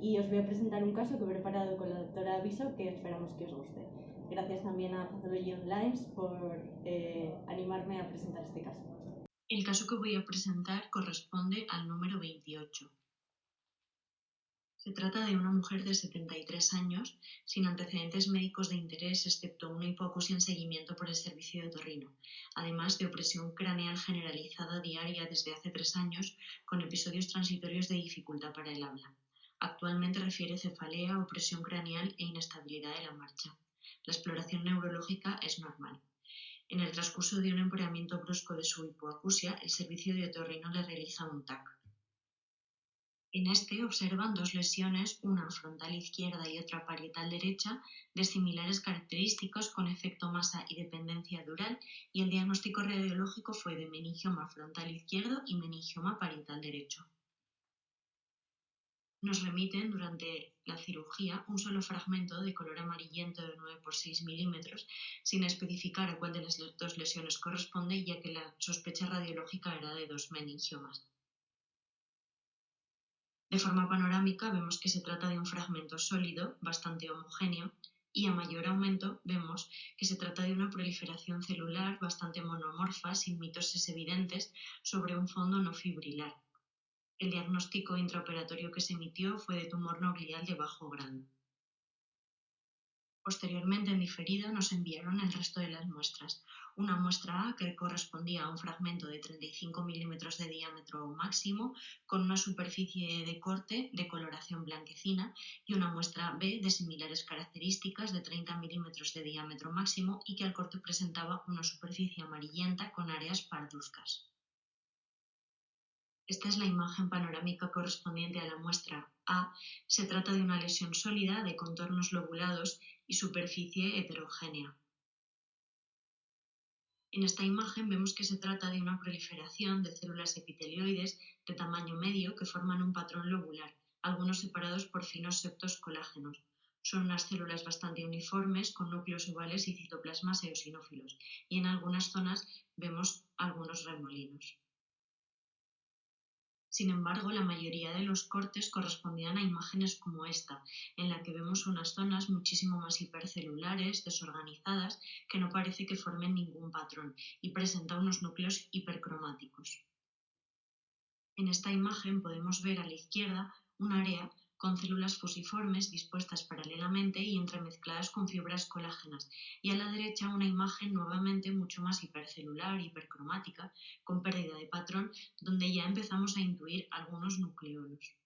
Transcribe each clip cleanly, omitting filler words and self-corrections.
y os voy a presentar un caso que he preparado con la doctora Aviso que esperamos que os guste. Gracias también a Pathology Online por animarme a presentar este caso. El caso que voy a presentar corresponde al número 28. Se trata de una mujer de 73 años, sin antecedentes médicos de interés, excepto una hipoacusia en seguimiento por el servicio de otorrino, además de opresión craneal generalizada diaria desde hace 3 años, con episodios transitorios de dificultad para el habla. Actualmente refiere cefalea, opresión craneal e inestabilidad de la marcha. La exploración neurológica es normal. En el transcurso de un empeoramiento brusco de su hipoacusia, el servicio de otorrino le realiza un TAC. En este observan 2 lesiones, una frontal izquierda y otra parietal derecha, de similares características con efecto masa y dependencia dural, y el diagnóstico radiológico fue de meningioma frontal izquierdo y meningioma parietal derecho. Nos remiten durante la cirugía un solo fragmento de color amarillento de 9 por 6 milímetros, sin especificar a cuál de las 2 lesiones corresponde, ya que la sospecha radiológica era de 2 meningiomas. De forma panorámica vemos que se trata de un fragmento sólido, bastante homogéneo, y a mayor aumento vemos que se trata de una proliferación celular bastante monomorfa, sin mitosis evidentes, sobre un fondo no fibrilar. El diagnóstico intraoperatorio que se emitió fue de tumor no glial de bajo grado. Posteriormente, en diferido, nos enviaron el resto de las muestras. Una muestra A que correspondía a un fragmento de 35 milímetros de diámetro máximo, con una superficie de corte de coloración blanquecina, y una muestra B de similares características de 30 milímetros de diámetro máximo y que al corte presentaba una superficie amarillenta con áreas parduzcas. Esta es la imagen panorámica correspondiente a la muestra A. Se trata de una lesión sólida de contornos lobulados y superficie heterogénea. En esta imagen vemos que se trata de una proliferación de células epitelioides de tamaño medio que forman un patrón lobular, algunos separados por finos septos colágenos. Son unas células bastante uniformes con núcleos ovales y citoplasmas eosinófilos, y en algunas zonas vemos algunos remolinos. Sin embargo, la mayoría de los cortes correspondían a imágenes como esta, en la que vemos unas zonas muchísimo más hipercelulares, desorganizadas, que no parece que formen ningún patrón y presenta unos núcleos hipercromáticos. En esta imagen podemos ver a la izquierda un área con células fusiformes dispuestas paralelamente y entremezcladas con fibras colágenas, y a la derecha una imagen nuevamente mucho más hipercelular, hipercromática, con pérdida de patrón, donde ya empezamos a intuir algunos nucleolos.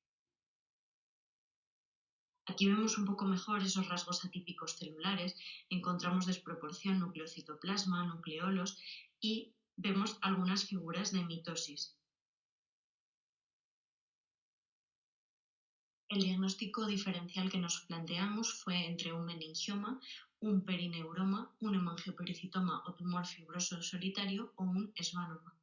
Aquí vemos un poco mejor esos rasgos atípicos celulares, encontramos desproporción nucleocitoplasma, nucleolos y vemos algunas figuras de mitosis. El diagnóstico diferencial que nos planteamos fue entre un meningioma, un perineuroma, un hemangiopericitoma o tumor fibroso solitario o un esvanoma.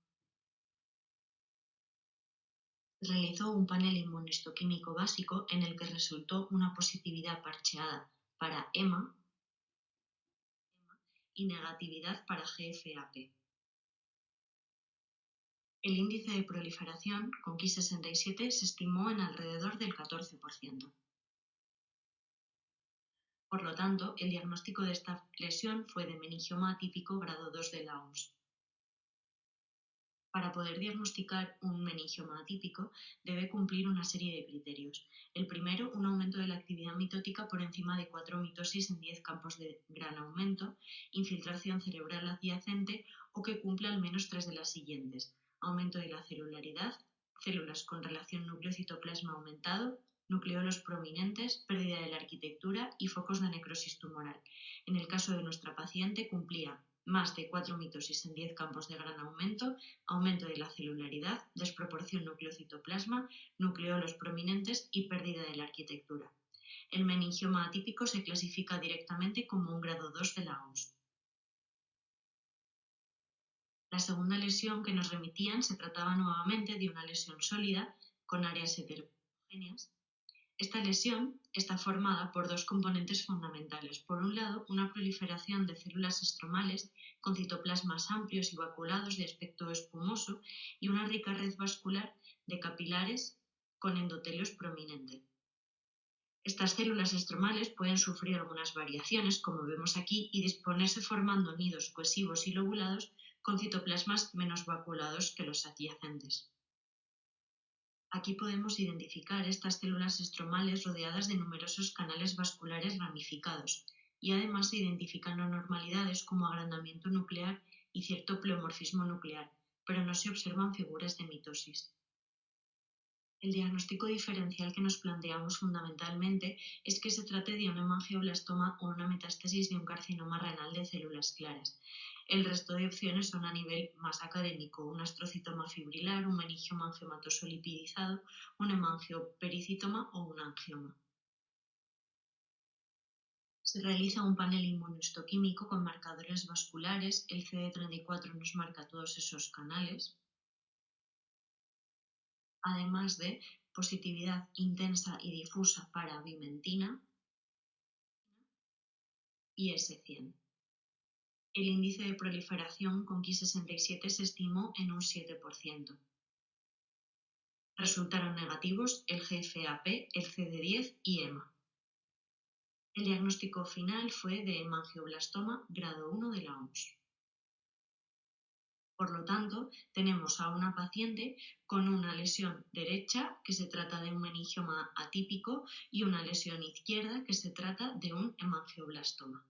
Se realizó un panel inmunohistoquímico básico en el que resultó una positividad parcheada para EMA y negatividad para GFAP. El índice de proliferación con Ki67 se estimó en alrededor del 14%. Por lo tanto, el diagnóstico de esta lesión fue de meningioma atípico grado 2 de la OMS. Para poder diagnosticar un meningioma atípico, debe cumplir una serie de criterios. El primero, un aumento de la actividad mitótica por encima de 4 mitosis en 10 campos de gran aumento, infiltración cerebral adyacente o que cumpla al menos 3 de las siguientes: aumento de la celularidad, células con relación núcleo-citoplasma aumentado, nucleolos prominentes, pérdida de la arquitectura y focos de necrosis tumoral. En el caso de nuestra paciente cumplía más de 4 mitosis en 10 campos de gran aumento, aumento de la celularidad, desproporción núcleo-citoplasma, nucleolos prominentes y pérdida de la arquitectura. El meningioma atípico se clasifica directamente como un grado 2 de la OMS. La segunda lesión que nos remitían se trataba nuevamente de una lesión sólida con áreas heterogéneas. Esta lesión está formada por 2 componentes fundamentales. Por un lado, una proliferación de células estromales con citoplasmas amplios y vaculados de aspecto espumoso y una rica red vascular de capilares con endotelios prominente. Estas células estromales pueden sufrir algunas variaciones, como vemos aquí, y disponerse formando nidos cohesivos y lobulados con citoplasmas menos vacuolados que los adyacentes. Aquí podemos identificar estas células estromales rodeadas de numerosos canales vasculares ramificados, y además se identifican anormalidades como agrandamiento nuclear y cierto pleomorfismo nuclear, pero no se observan figuras de mitosis. El diagnóstico diferencial que nos planteamos fundamentalmente es que se trate de un hemangioblastoma o una metástasis de un carcinoma renal de células claras. El resto de opciones son a nivel más académico: un astrocitoma fibrilar, un meningioma angiomatoso lipidizado, un hemangiopericitoma o un angioma. Se realiza un panel inmunohistoquímico con marcadores vasculares. El CD34 nos marca todos esos canales, además de positividad intensa y difusa para vimentina y S100. El índice de proliferación con Ki67 se estimó en un 7%. Resultaron negativos el GFAP, el CD10 y EMA. El diagnóstico final fue de hemangioblastoma grado 1 de la OMS. Por lo tanto, tenemos a una paciente con una lesión derecha, que se trata de un meningioma atípico, y una lesión izquierda, que se trata de un hemangioblastoma.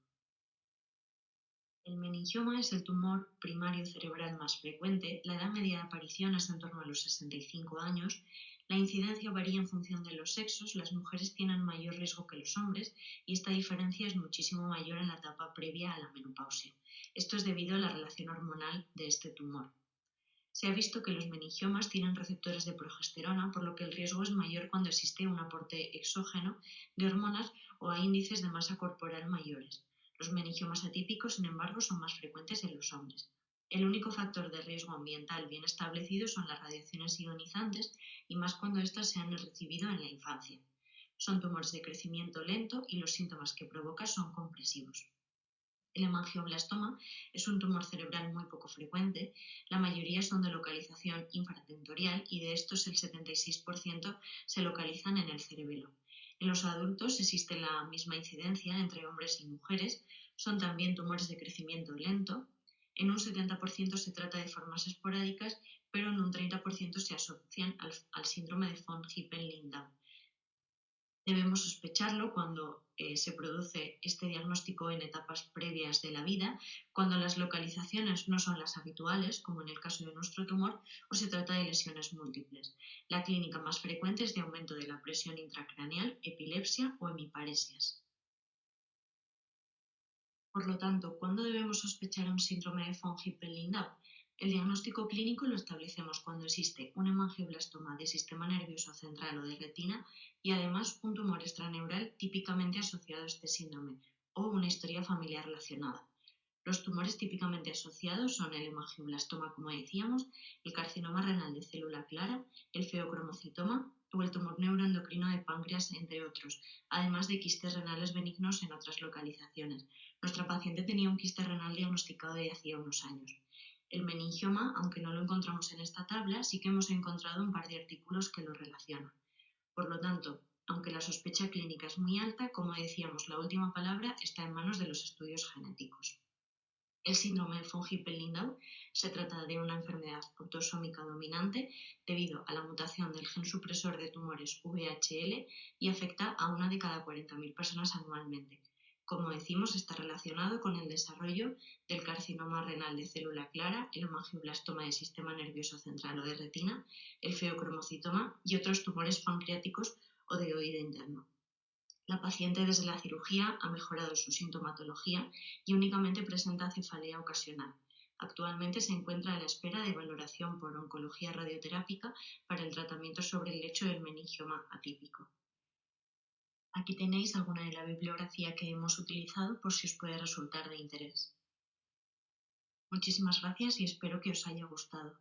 El meningioma es el tumor primario cerebral más frecuente. La edad media de aparición es en torno a los 65 años. La incidencia varía en función de los sexos. Las mujeres tienen mayor riesgo que los hombres, y esta diferencia es muchísimo mayor en la etapa previa a la menopausia. Esto es debido a la relación hormonal de este tumor. Se ha visto que los meningiomas tienen receptores de progesterona, por lo que el riesgo es mayor cuando existe un aporte exógeno de hormonas o hay índices de masa corporal mayores. Los meningiomas atípicos, sin embargo, son más frecuentes en los hombres. El único factor de riesgo ambiental bien establecido son las radiaciones ionizantes, y más cuando éstas se han recibido en la infancia. Son tumores de crecimiento lento y los síntomas que provoca son compresivos. El hemangioblastoma es un tumor cerebral muy poco frecuente. La mayoría son de localización infratentorial, y de estos el 76% se localizan en el cerebelo. En los adultos existe la misma incidencia entre hombres y mujeres. Son también tumores de crecimiento lento. En un 70% se trata de formas esporádicas, pero en un 30% se asocian al síndrome de von Hippel-Lindau. Debemos sospecharlo cuando se produce este diagnóstico en etapas previas de la vida, cuando las localizaciones no son las habituales, como en el caso de nuestro tumor, o se trata de lesiones múltiples. La clínica más frecuente es de aumento de la presión intracraneal, epilepsia o hemiparesias. Por lo tanto, ¿cuándo debemos sospechar un síndrome de von Hippel-Lindau? El diagnóstico clínico lo establecemos cuando existe un hemangioblastoma de sistema nervioso central o de retina, y además un tumor extraneural típicamente asociado a este síndrome, o una historia familiar relacionada. Los tumores típicamente asociados son el hemangioblastoma, como decíamos, el carcinoma renal de célula clara, el feocromocitoma o el tumor neuroendocrino de páncreas, entre otros, además de quistes renales benignos en otras localizaciones. Nuestra paciente tenía un quiste renal diagnosticado de hacía unos años. El meningioma, aunque no lo encontramos en esta tabla, sí que hemos encontrado un par de artículos que lo relacionan. Por lo tanto, aunque la sospecha clínica es muy alta, como decíamos, la última palabra está en manos de los estudios genéticos. El síndrome de von Hippel-Lindau se trata de una enfermedad autosómica dominante debido a la mutación del gen supresor de tumores VHL, y afecta a 1 de cada 40.000 personas anualmente. Como decimos, está relacionado con el desarrollo del carcinoma renal de célula clara, el hemangioblastoma de sistema nervioso central o de retina, el feocromocitoma y otros tumores pancreáticos o de oído interno. La paciente desde la cirugía ha mejorado su sintomatología y únicamente presenta cefalea ocasional. Actualmente se encuentra a la espera de valoración por oncología radioterápica para el tratamiento sobre el lecho del meningioma atípico. Aquí tenéis alguna de la bibliografía que hemos utilizado por si os puede resultar de interés. Muchísimas gracias y espero que os haya gustado.